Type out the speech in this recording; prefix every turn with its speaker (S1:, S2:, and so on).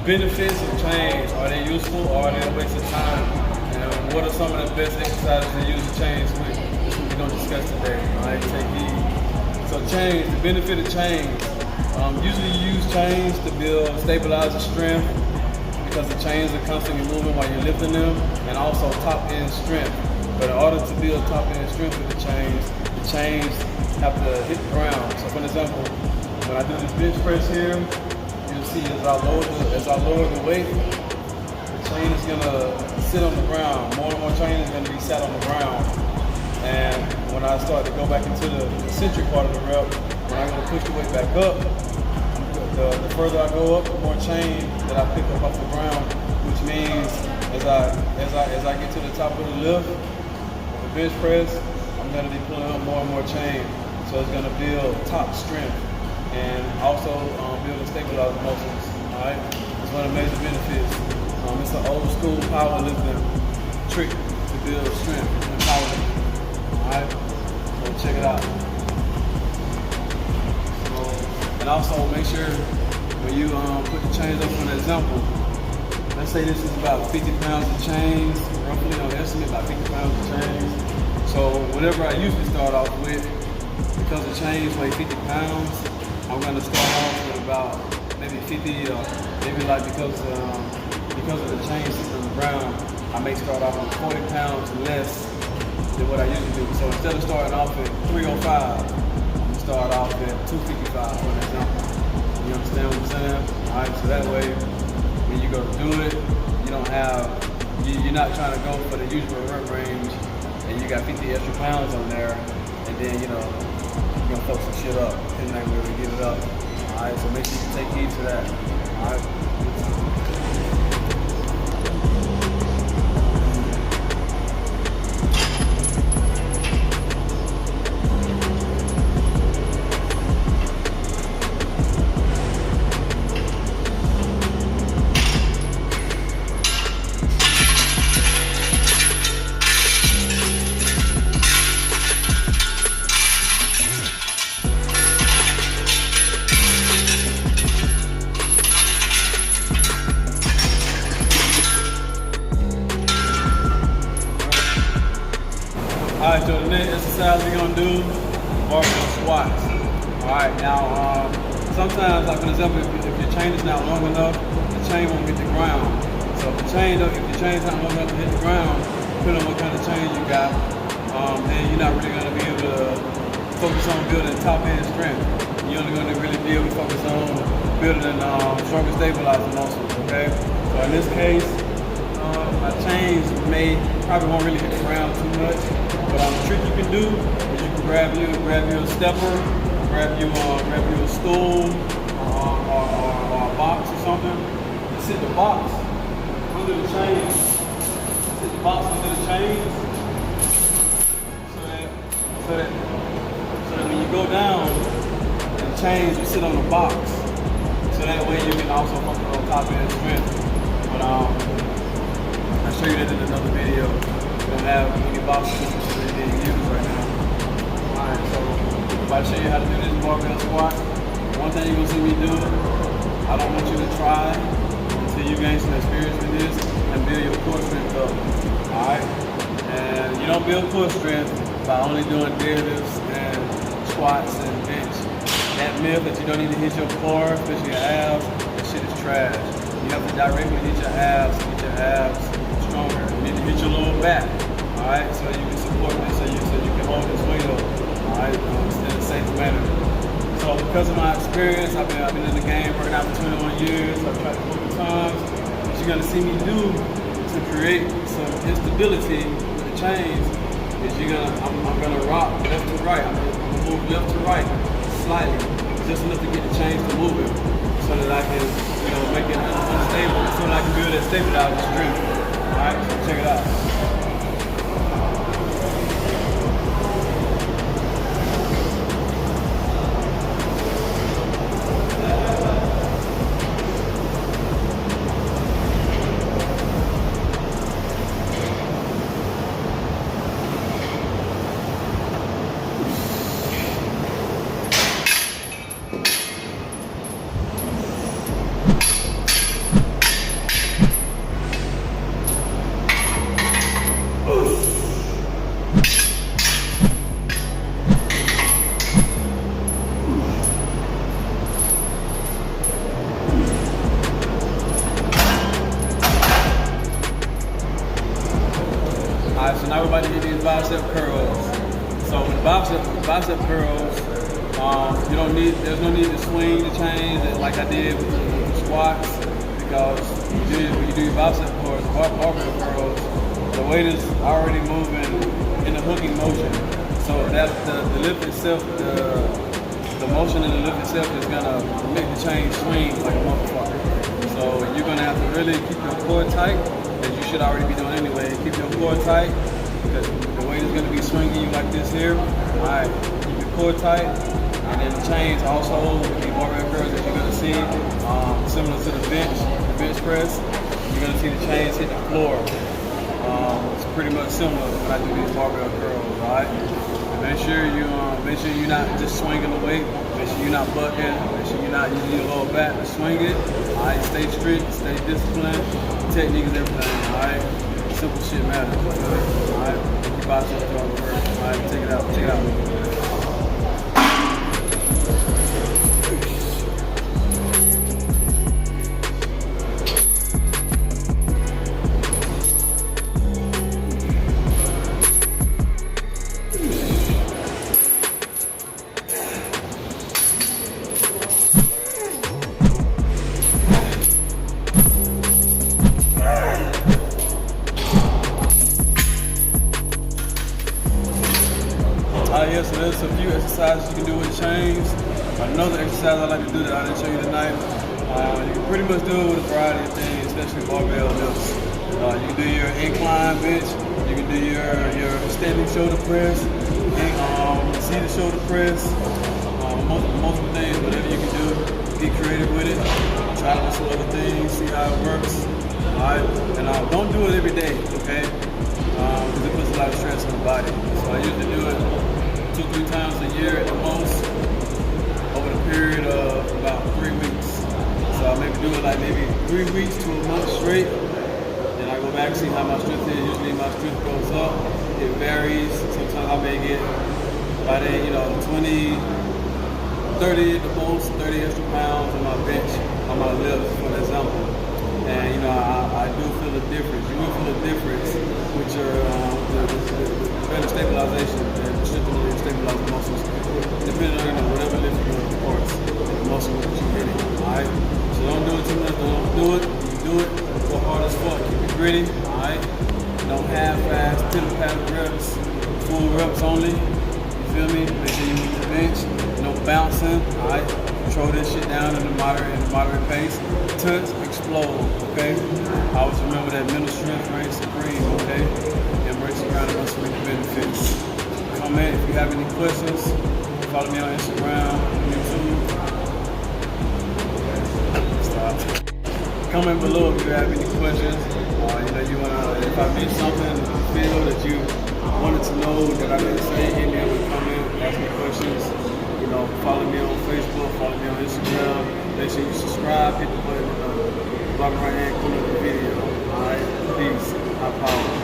S1: benefits of chains. Are they useful or are they a waste of time? And what are some of the best exercises to use the chains with? This is what we're going to discuss today. All right, take heed. So chains, the benefit of chains. Usually you use chains to build stabilizer strength because the chains are constantly moving while you're lifting them, and also top end strength. But in order to build top end strength with the chains have to hit the ground. So for example, when I do this bench press here, you'll see as I lower the weight, the chain is gonna sit on the ground. More and more chain is gonna be sat on the ground. And when I start to go back into the eccentric part of the rep, when I'm gonna push the weight back up, the further I go up, the more chain that I pick up off the ground, which means as I get to the top of the lift, the bench press, I'm gonna be pulling up more and more chain. So it's gonna build top strength and also build and stabilize the muscles. All right, it's one of the major benefits. It's an old school powerlifting trick to build strength and powerlifting. All right, so check it out. And also make sure when you put the chains up for an example, let's say this is about 50 pounds of chains, roughly on estimate about 50 pounds of chains. So whatever I usually start off with, because the chains weigh 50 pounds, I'm gonna start off with about maybe 50, or maybe like because of the chains sitting on the ground, I may start off with 40 pounds less than what I usually do. So instead of starting off at 305, start off at 255 for an example. You understand what I'm saying? All right, so that way when you go to do it, you don't have, you're not trying to go for the usual rep range and you got 50 extra pounds on there and then, you're gonna fuck some shit up and not be able to get it up. All right, so make sure you take heed to that. All right. Alright, so the next exercise we're gonna do, barbell squats. Alright, now sometimes, like for example, if your chain is not long enough, the chain won't hit the ground. So if your chain's not long enough to hit the ground, depending on what kind of chain you got, then you're not really gonna be able to focus on building top end strength. You're only gonna really be able to focus on building stronger stabilizer muscles, okay? So in this case, my chains probably won't really hit the ground too much. But the trick you can do is you can grab your stepper, grab you a stool or a box or something, and sit the box under the chains. Sit the box under the chains so that when you go down, the chains will sit on the box. So that way you can also focus on top end strength. But I'll show you that in another video. We don't have any boxes being used right now. Alright, so if I show you how to do this barbell squat, one thing you're gonna see me do, I don't want you to try until you gain some experience with this and build your core strength up. Alright? And you don't build core strength by only doing deadlifts and squats and bench. That myth that you don't need to hit your core, especially your abs, that shit is trash. You have to directly hit your abs, stronger. You need to hit your lower back, all right, so you can support this, so you can hold this weight up, all right, in a safe manner. So because of my experience, I've been in the game working out for 21 years. I've tried it multiple times. What you're gonna see me do to create some instability with the chains is I'm gonna rock left to right. I'm gonna move left to right slightly, just enough to get the chains to move it, so that I can, make it unstable, so that I can build that stabilizer strength. Alright, so check it out. Alright, so now we're about to get these bicep curls. So with bicep curls, there's no need to swing the chains like I did with the squats, because when you do your bicep curls, barbell curls, the weight is already moving in a hooking motion. So that the lift itself, the motion in the lift itself is gonna make the chain swing like a motherfucker. So you're gonna have to really keep your core tight, as you should already be doing anyway. Keep your core tight, because the weight is gonna be swinging you like this here. All right, keep your core tight, and then the chains also with the barbell curls that you're gonna see, similar to the bench press. You're gonna see the chains hit the floor. It's pretty much similar when I do these barbell curls. All right. Make sure you're not just swinging the weight. Make sure you're not bucking. Make sure you're not using your lower back to swing it. All right, stay strict, stay disciplined. Technique is everything. All right, simple shit matters. All right, keep out your throw first. All right, check it out. Check it out. Yeah, so there's a few exercises you can do with chains. Another exercise I like to do that I didn't show you tonight, you can pretty much do it with a variety of things, especially barbell lifts. You can do your incline bench, you can do your standing shoulder press, seated shoulder press, multiple things, whatever you can do. Get creative with it. Try to do some other things, see how it works. Alright, and don't do it every day, okay? Because it puts a lot of stress on the body. So I usually do it 2-3 times a year at the most, over the period of about 3 weeks. So I maybe do it like maybe 3 weeks to a month straight. Then I go back and see how my strength is. Usually my strength goes up. It varies. Sometimes I may get by then, 20, 30 at the most, 30 extra pounds on my bench, on my lifts, for example. And I do feel a difference. You will feel a difference with your better stabilization and strengthening and stabilizing muscles, depending on whatever lift you're doing, of course, the muscle that you're hitting. Alright? So don't do it too much, don't do it. You do it, go hard as fuck, keep it gritty, alright? Don't half-ass, pitter-patter reps, full reps only. You feel me? Make sure you move the bench, no bouncing, alright? Control this shit down in the moderate pace. Touch, explode, okay? Always remember that mental strength reigns supreme, okay? Embrace around the muscle benefits. Comment if you have any questions. Follow me on Instagram, YouTube. Stop. Comment below if you have any questions. If I missed something, feel that you wanted to know that I didn't say, hit me up with a comment, ask me questions. Follow me on Facebook, follow me on Instagram. Make sure you subscribe, hit the button in the bottom right hand corner of the video. Alright, peace. High power.